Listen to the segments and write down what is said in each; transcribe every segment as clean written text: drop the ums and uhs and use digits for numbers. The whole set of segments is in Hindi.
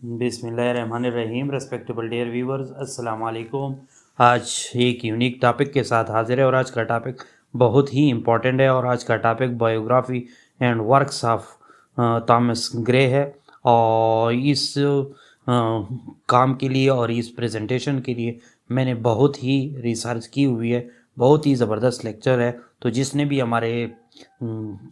बिस्मिल्लाहिर्रहमानिर्रहीम। रेस्पेक्टेबल डियर व्यूवर्स, अस्सलाम वालेकुम। आज एक यूनिक टॉपिक के साथ हाजिर है और आज का टॉपिक बहुत ही इम्पोर्टेंट है और आज का topic biography and works of Thomas Gray है। और इस काम के लिए और इस प्रेजेंटेशन के लिए मैंने बहुत ही रिसर्च की हुई है। बहुत ही ज़बरदस्त लेक्चर है, तो जिसने भी हमारे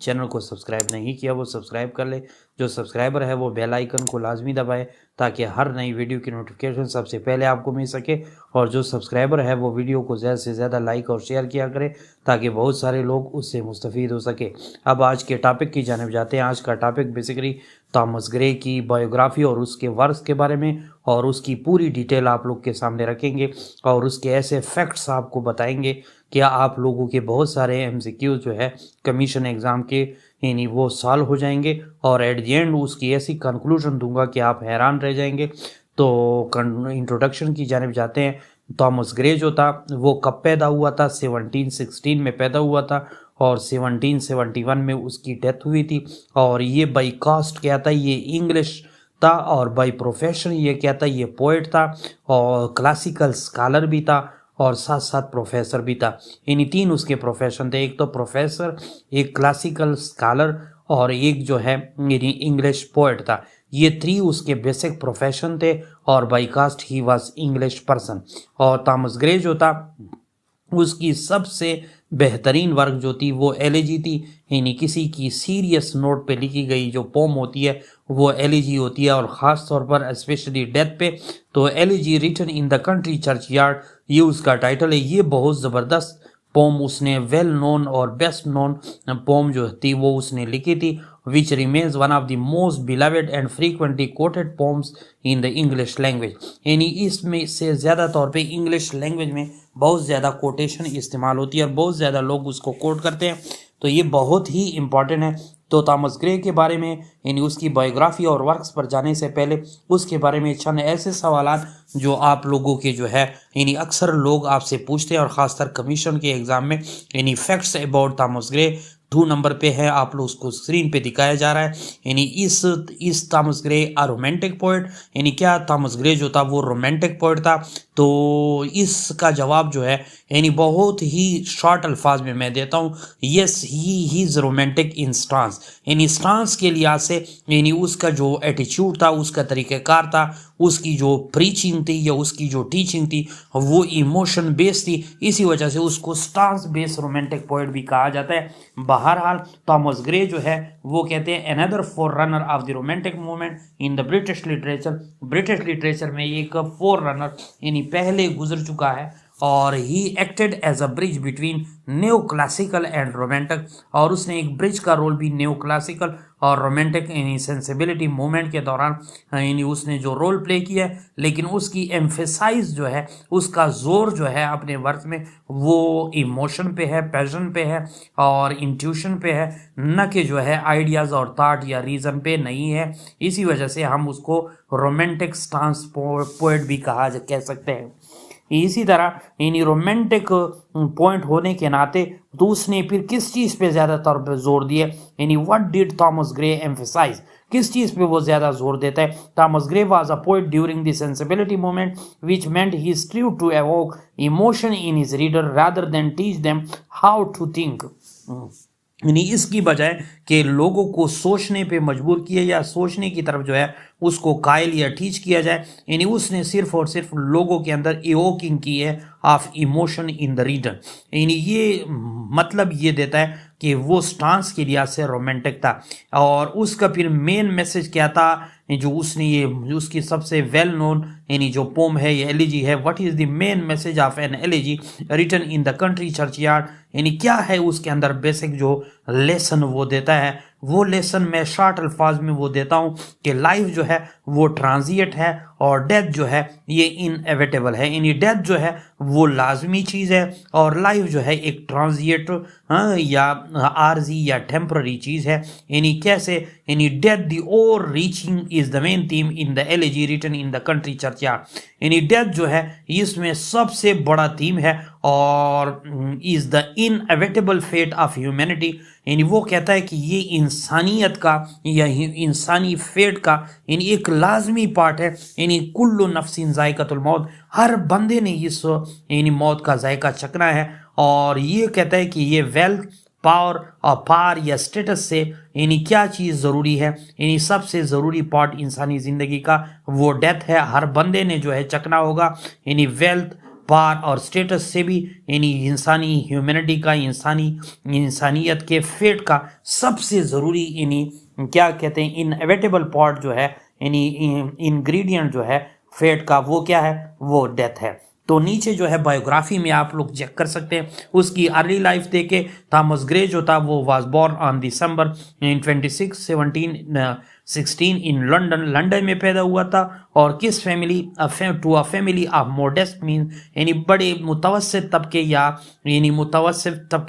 चैनल को सब्सक्राइब नहीं किया वो सब्सक्राइब कर ले। जो सब्सक्राइबर है वो बेल आइकन को लाजमी दबाए ताकि हर नई वीडियो की नोटिफिकेशन सबसे पहले आपको मिल सके। और जो सब्सक्राइबर है वो वीडियो को ज़्यादा से ज़्यादा लाइक और शेयर किया करे ताकि बहुत सारे लोग उससे मुस्तफ़ीद हो सके। अब आज के टॉपिक की जानिब जाते हैं। आज का टॉपिक बेसिकली थॉमस ग्रे की बायोग्राफी और उसके वर्क्स के बारे में और उसकी पूरी डिटेल आप लोग के सामने रखेंगे और उसके ऐसे फैक्ट्स आपको बताएंगे कि आप लोगों के बहुत सारे MCQ जो है कमीशन एग्ज़ाम के यानी वो सॉल्व हो जाएंगे और एट द एंड उसकी ऐसी कंक्लूजन दूंगा कि आप हैरान रह जाएंगे। तो इंट्रोडक्शन की जानिब जाते हैं। थॉमस ग्रे जो था वो कब पैदा हुआ था? 1716 में पैदा हुआ था और 1771 में उसकी डेथ हुई थी। और ये बाई कास्ट क्या था? ये इंग्लिश था और बाई प्रोफेशन ये क्या था? ये पोएट था और क्लासिकल स्कॉलर भी था और साथ साथ प्रोफेसर भी था। इन तीन उसके प्रोफेशन थे, एक तो प्रोफेसर, एक क्लासिकल स्कॉलर और एक जो है इंग्लिश पोएट था। ये थ्री उसके बेसिक प्रोफेशन थे और बाई कास्ट ही वाज इंग्लिश पर्सन। और थॉमस ग्रे जो था उसकी सबसे बेहतरीन वर्क जो थी वो एलेजी थी, यानी किसी की सीरियस नोट पे लिखी गई जो पोम होती है वो एलेजी होती है। और ख़ास तौर पर स्पेशली डेथ पे तो elegy written in the country church yard, ये उसका टाइटल है। ये बहुत ज़बरदस्त पोम उसने वेल नोन और बेस्ट नोन पोम जो थी वो उसने लिखी थी, which remains one of the most beloved and frequently quoted poems in the English language। यानी इसमें से ज़्यादा तौर पे इंग्लिश लैंग्वेज में बहुत ज़्यादा कोटेशन इस्तेमाल होती है और बहुत ज़्यादा लोग उसको कोट करते हैं, तो ये बहुत ही इम्पॉर्टेंट है। तो थॉमस ग्रे के बारे में यानी उसकी बायोग्राफी और वर्क्स पर जाने से पहले उसके बारे में चंद ऐसे सवालात जो आप लोगों के जो है यानी अक्सर लोग आपसे पूछते हैं और ख़ासकर कमीशन के एग्ज़ाम में, यानी facts about Thomas Gray 2 number पे है, आप लोग उसको स्क्रीन पे दिखाया जा रहा है। यानी इस Thomas Gray a romantic poet, यानी क्या थॉमस ग्रे जो था वो रोमांटिक पोएट था? तो इसका जवाब जो है यानी बहुत ही शॉर्ट अल्फाज में मैं देता हूँ, yes he is romantic in stance. यानी स्टांस के लिहाज से यानी उसका जो एटीट्यूड था, उसका तरीक़ाकार था, उसकी जो प्रीचिंग थी या उसकी जो टीचिंग थी वो इमोशन बेस्ड थी, इसी वजह से उसको स्टांस बेस्ड रोमांटिक पोएट भी कहा जाता है। बहरहाल थॉमस ग्रे जो है वो कहते हैं another four runner of the romantic movement in the British literature. British literature में एक फोर रनर यानी पहले गुजर चुका है और he acted as a bridge between new classical and romantic, और उसने एक ब्रिज का रोल भी न्यू क्लासिकल और रोमांटिक यानी सेंसिबिलिटी मूवमेंट के दौरान यानी उसने जो रोल प्ले किया है। लेकिन उसकी एम्फेसाइज जो है, उसका जोर जो है अपने वर्क में वो इमोशन पे है, पैशन पे है और इंट्यूशन पे है, न कि जो है आइडियाज़ और थॉट या रीज़न पे नहीं है। इसी वजह से हम उसको रोमांटिक स्टांस पोएट भी कह सकते हैं। इसी तरह यानी रोमांटिक पॉइंट होने के नाते तो उसने फिर किस चीज़ पे ज़्यादा तौर पर जोर दिया, यानी what did Thomas Gray emphasise, किस चीज़ पे वो ज़्यादा जोर देता है? Thomas Gray was a poet during the sensibility movement which meant he strive to evoke emotion in his reader rather than teach them how to think. यानी इसकी बजाय कि लोगों को सोचने पे मजबूर किया या सोचने की तरफ जो है उसको कायल या टीच किया जाए, यानी उसने सिर्फ और सिर्फ लोगों के अंदर इवोकिंग की है of emotion in the reader. यानी ये मतलब ये देता है कि वो स्टांस के लिहाज से रोमांटिक था। और उसका फिर मेन मैसेज क्या था जो उसने ये उसकी सबसे वेल नोन यानी जो पोम है ये एलिजी है, what is the main message of an elegy written in the country church yard, यानी क्या है उसके अंदर बेसिक जो लेसन वो देता है। वो लेसन मैं शॉर्ट अल्फाज में वो देता हूँ कि लाइफ जो है वो ट्रांजिएंट है और डेथ जो है ये इनएविटेबल है। यानी डेथ जो है वो लाजमी चीज़ है और लाइफ जो है एक ट्रांजिएंट या आर्जी या टेम्पररी चीज़ है। यानी कैसे? यानी death the overreaching is the main theme in the elegy written in the country church yard. यानी डेथ जो है इसमें सबसे बड़ा थीम है और is the inevitable fate of humanity. यानी वो कहता है कि ये इंसानियत का या इंसानी फेट का यानी एक लाजमी पार्ट है। यानी कुल्लु नफ्सिन जायकातुल मौत, हर बंदे ने इस यानी मौत का जायका चखना है। और ये कहता है कि ये वेल्थ, पावर और पार या स्टेटस से यानी क्या चीज़ ज़रूरी है, यानी सबसे ज़रूरी पार्ट इंसानी ज़िंदगी का वो डेथ है। हर बंदे ने जो है चखना होगा, यानी वेल्थ, पार और स्टेटस से भी, यानी इंसानी ह्यूमैनिटी का, इंसानियत के फेट का सबसे ज़रूरी यानी क्या कहते हैं इनएविटेबल पार्ट जो है, यानी इंग्रेडिएंट जो है फेट का, वो क्या है, वो डेथ है। तो नीचे जो है बायोग्राफी में आप लोग चेक कर सकते हैं उसकी अर्ली लाइफ देखे। थॉमस ग्रे जो था वो was born on December 26, 1716 in London में पैदा हुआ था। और किस family, to a family of modest mean, यानी बड़े मुतवस्सित तबके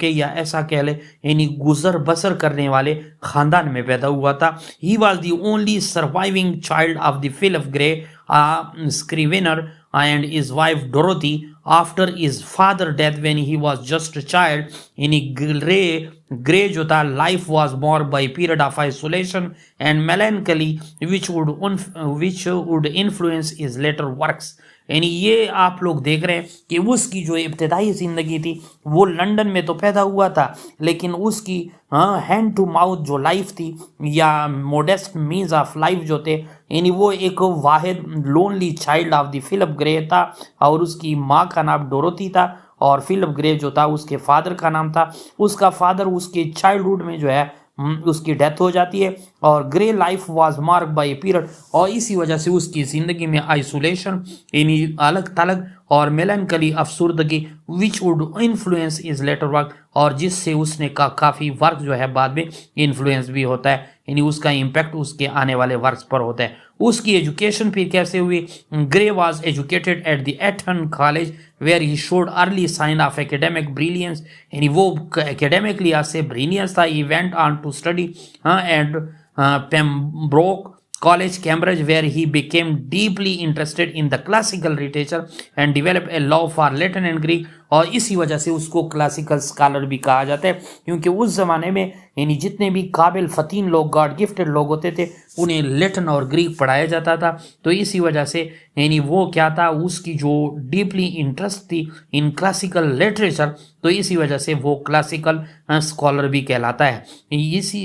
या ऐसा कह ले यानी गुजर बसर करने वाले खानदान में पैदा हुआ था। He was the only surviving child of the Philip Gray Scrivener and his wife Dorothy after his father's death when he was just a child. In Gray जो था life was marked by period of isolation and melancholy which would influence his later works. यानी ये आप लोग देख रहे हैं कि उसकी जो इब्तदाई ज़िंदगी थी वो लंदन में तो पैदा हुआ था, लेकिन उसकी हैंड टू माउथ जो लाइफ थी या मोडेस्ट मीन्स ऑफ लाइफ जो थे, यानी वो एक वाहिद lonely child of the Philip Gray था। और उसकी माँ का नाम डोरोथी था और फिलिप ग्रे जो था उसके फादर का नाम था। उसका फादर उसके चाइल्डहुड में जो है उसकी डेथ हो जाती है। और grey life was mark bye period, और इसी वजह से उसकी ज़िंदगी में आइसोलेशन यानी अलग थलग और मेलनकली अफसुर्दगी which would influence his later work, और जिससे उसने काफ़ी वर्क जो है बाद में इन्फ्लुएंस भी होता है, यानी उसका इम्पैक्ट उसके आने वाले वर्क्स पर होता है। उसकी एजुकेशन फिर कैसे हुई? Gray was educated at the Eton College where he showed early sign of academic brilliance, यानी वो एकेडमिक लिहाज से ब्रिलियंस था। He went on to study at Pembroke College, Cambridge, where he became deeply interested in the classical literature and developed a love for Latin and Greek। और इसी वजह से उसको क्लासिकल स्कॉलर भी कहा जाता है, क्योंकि उस ज़माने में यानी जितने भी काबिल फ़तीन लोग, गॉड गिफ्टेड लोग होते थे, उन्हें लेटिन और ग्रीक पढ़ाया जाता था। तो इसी वजह से यानी वो क्या था, उसकी जो डीपली इंटरेस्ट थी इन क्लासिकल लिटरेचर, तो इसी वजह से वो क्लासिकल स्कॉलर भी कहलाता है। इस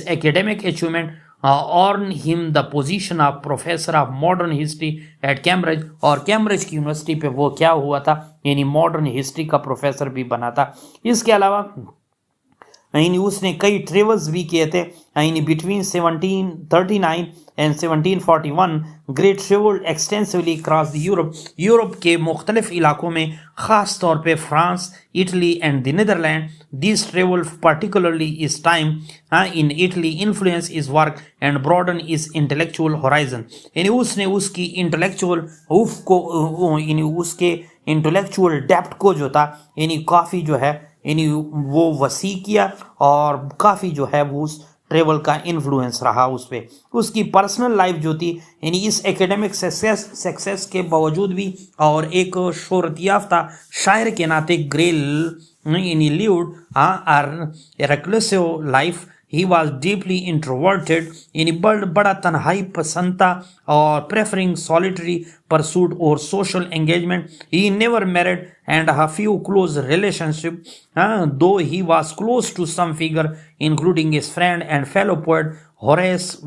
academic achievement earned him the position of professor of modern history at Cambridge। और कैम्ब्रिज की यूनिवर्सिटी पे वो क्या हुआ था, यानी मॉडर्न हिस्ट्री का प्रोफेसर भी बना था। इसके अलावा यानी उसने कई ट्रेवल्स भी किए थे। यानी between 1739 and 1741 Gray travelled extensively across the Europe के मुख्तलिफ इलाकों में, ख़ास तौर पे France, Italy and the Netherlands. This travel particularly his time in Italy influence his work and broaden his intellectual horizon. यानी उसने उसकी इंटेलेक्चुअल को यानी उसके इंटेलेक्चुअल डेप्थ को जो था यानी काफ़ी जो है यानी वो वसी किया, और काफ़ी जो है वो उस ट्रेवल का इन्फ्लुएंस रहा उस पर। उसकी पर्सनल लाइफ जो थी यानी इस एकेडमिक सक्सेस के बावजूद भी, और एक शोहरत याफ्ता शायर के नाते ग्रे यानी lived reclusive life. He was deeply introverted, यानी बड़ा तन्हाई पसंद था और प्रेफरिंग सॉलिटरी परसूट और social engagement. He never married and a few close relationship, though he was close to some figure including his friend and fellow poet Horace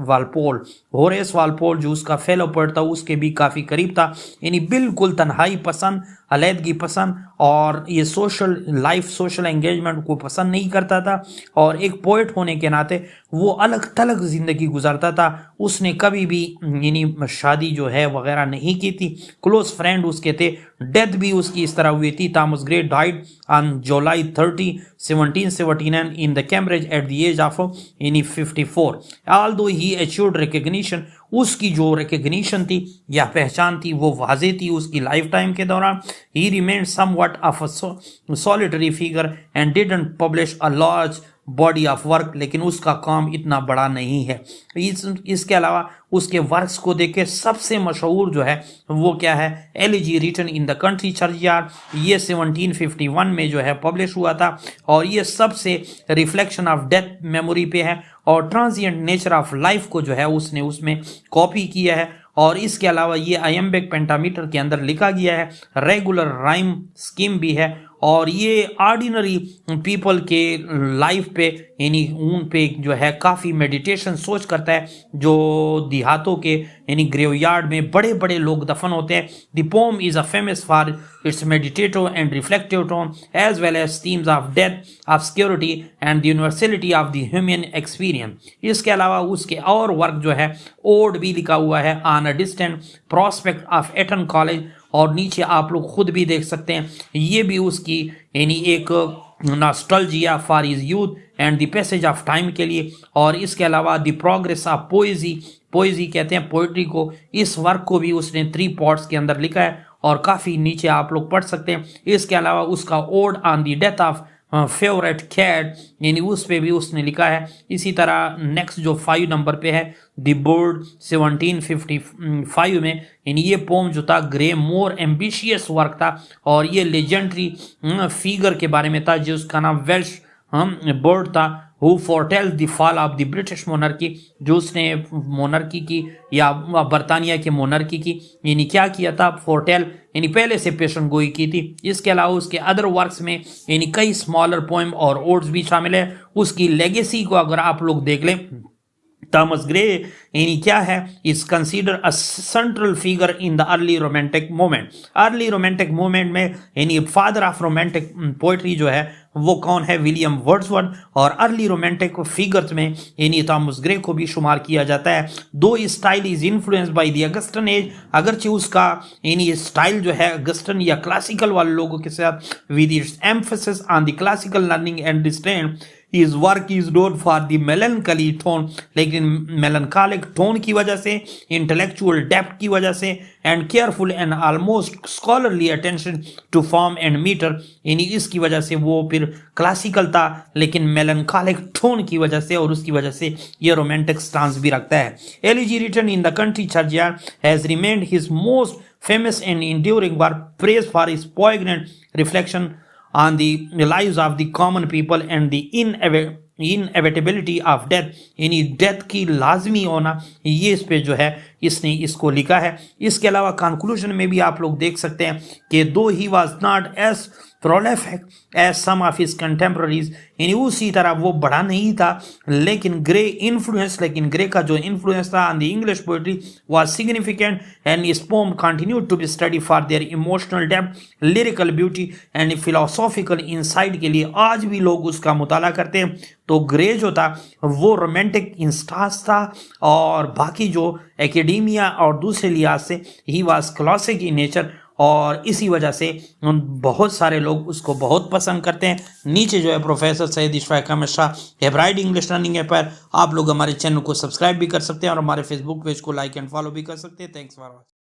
Walpole जो उसका फेलो पोएट था उसके भी काफ़ी करीब था। यानी बिल्कुल तन्हाई पसंद, अलहदगी पसंद, और ये सोशल एंगेजमेंट को पसंद नहीं करता था। और एक पोएट होने के नाते वो अलग थलग ज़िंदगी गुजारता था। उसने कभी भी यानी शादी जो है वगैरह नहीं की थी। क्लोज फ्रेंड उसके थे। डेथ भी उसकी इस तरह हुई थी। Thomas Gray died on July 30, 1779 in the Cambridge at the age of यानी 54। ऑल्दो ही अचीव्ड रिकग्निशन, उसकी जो रिकग्निशन थी या पहचान थी वो वाजे थी उसकी लाइफ टाइम के दौरान। ही remained somewhat of a solitary figure and didn't publish a large body of work, लेकिन उसका काम इतना बड़ा नहीं है। इसके अलावा उसके वर्क्स को देख के सबसे मशहूर जो है वो क्या है, elegy written in the country churchyard, ये 1751 में जो है पब्लिश हुआ था और ये सबसे रिफ्लेक्शन ऑफ डेथ मेमोरी पे है और ट्रांजिएंट नेचर ऑफ लाइफ को जो है उसने उसमें कॉपी किया है। और इसके अलावा ये आयम्बिक पेंटामीटर के अंदर लिखा गया है, रेगुलर राइम स्कीम भी है और ये ऑर्डिनरी पीपल के लाइफ पे यानी उन पे जो है काफ़ी मेडिटेशन सोच करता है, जो देहातों के यानी ग्रेवयार्ड में बड़े बड़े लोग दफन होते हैं। The poem is a famous for its meditative and reflective tone as well as themes of death, of security and the universality of the human experience. इसके अलावा उसके और वर्क जो है ओड भी लिखा हुआ है on a distant prospect of Eton college, और नीचे आप लोग खुद भी देख सकते हैं ये भी उसकी यानी एक nostalgia for his youth and the passage of time के लिए। और इसके अलावा द प्रोग्रेस ऑफ पोएजी कहते हैं पोइट्री को, इस वर्क को भी उसने 3 पार्ट्स के अंदर लिखा है और काफ़ी नीचे आप लोग पढ़ सकते हैं। इसके अलावा उसका ode on the death of favourite cat यानी उस पे भी उसने लिखा है। इसी तरह नेक्स्ट जो 5 नंबर पे है द बर्ड 1755 में, यानी ये पोम जो था ग्रे मोर एम्बिशियस वर्क था और ये लेजेंडरी फिगर के बारे में था जिसका नाम वेल्श बर्ड था, who foretell the fall of the British monarchy, जो उसने मोनर्की की या बरतानिया के मोनर्की की यानी क्या किया था, फोरटेल यानी पहले से पेशन गोई की थी। इसके अलावा उसके अदर वर्क्स में यानी कई स्मॉलर पोएम और ओड्स भी शामिल है। उसकी लेगेसी को अगर आप लोग देख लें, थॉमस ग्रे यानी क्या है, is consider a central figure in the early romantic movement. Early romantic movement में यानी फादर ऑफ रोमांटिक पोइट्री जो है वो कौन है, विलियम वर्ड्सवर्थ, और अर्ली रोमांटिक फिगर्स में यानी थॉमस ग्रे को भी शुमार किया जाता है। दो style is influenced by the Augustan as, अगरचे उसका यानी स्टाइल जो है अगस्टन या क्लासिकल वाले लोगों के साथ with its emphasis on the classical learning and strength, His work is known for the melancholy tone, लेकिन melancholic tone की वजह से, intellectual depth की वजह से, and careful and almost scholarly attention to form and meter, यानी इसकी वजह से वो फिर क्लासिकल था लेकिन melancholic tone की वजह से और उसकी वजह से ये romantic stance भी रखता है। Elegy written in the country churchyard has remained his most famous and enduring work, praised for his poignant reflection on the lives of the common people and the inevitability of death, यानी डेथ की लाजमी होना, ये इस पे जो है इसने इसको लिखा है। इसके अलावा कंक्लूजन में भी आप लोग देख सकते हैं कि though he was not as prolific as some of his contemporaries, यानी उसी तरह वो बड़ा नहीं था लेकिन ग्रे का जो इन्फ्लुएंस था on the English poetry was significant and his poem continued to be studied for their emotional depth, lyrical beauty and philosophical insight के लिए आज भी लोग उसका मुताला करते हैं। तो ग्रे जो था वो रोमांटिक इंस्टास था और बाकी जो एकेडेमिया और दूसरे लिहाज से he was classic in nature, और इसी वजह से बहुत सारे लोग उसको बहुत पसंद करते हैं। नीचे जो है professor Syed Ishfaq Ahmad Shah hybrid English learning app पर आप लोग हमारे चैनल को सब्सक्राइब भी कर सकते हैं और हमारे फेसबुक पेज को लाइक एंड फॉलो भी कर सकते हैं। Thanks for watching.